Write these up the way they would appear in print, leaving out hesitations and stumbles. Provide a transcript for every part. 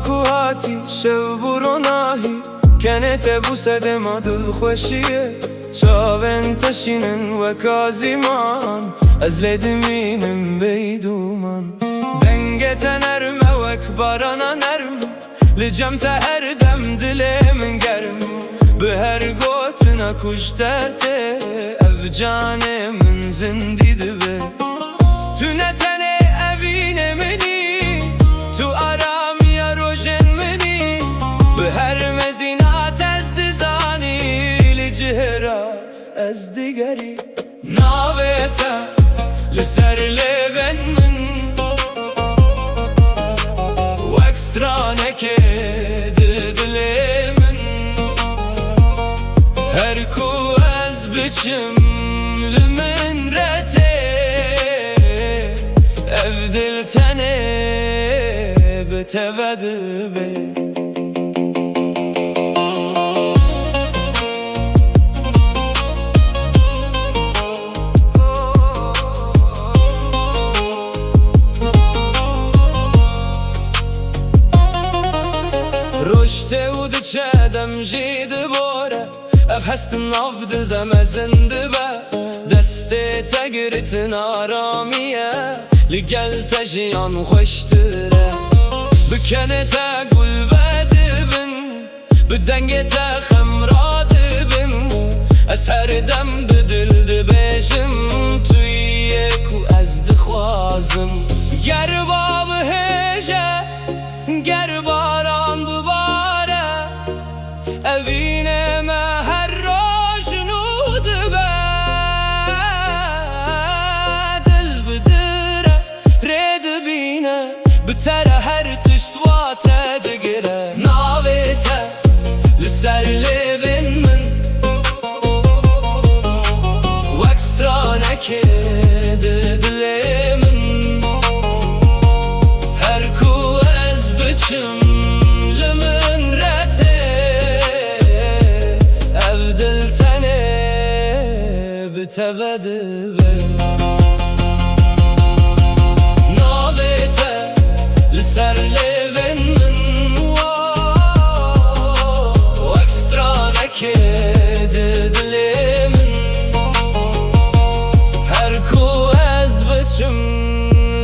هاتی شو برو ناهی كانت بوسه دما دل خوشیه چاوین تشینن و کازیمان از لیدمینم بیدومان دنگت نرمه وک بارانا نرم لجمت هر دم دل من گرم به هر گوتنا کشتته اف جان من زندی دبه تو نتنه اوین منی تو آرام یا روشن منی به هر مزینات از دزانی لجهراس از دیگری ناویتا لسر لیون من و اکسترانکه دل من هر کو از بچم لمن رته افدل تنه بتود به رشته و دچه دم جید باره اف هستن افدل دم زنده به دسته تگرتن آرامیه لگل تجیان خوشتره بکنه تا گل بدبن بدنگ تا خمراد بن از هر دم بدل دبشم توی یکو از دخوازم گر باب هجه گر باران بباره اوینه ما هر روش نود به دل بدره رید بینه بتره هر تشتواته دگره ناویته لسر لیون من و اکسترانکه دل من هر کو از بچم لمن رته افدل تنه بتود به ناویته لسر لیون من و اکسترانکه دل من هر کو از بچم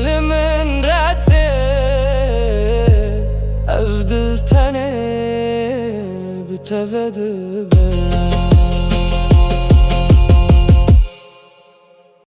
لمن رته افدل تنه بتود به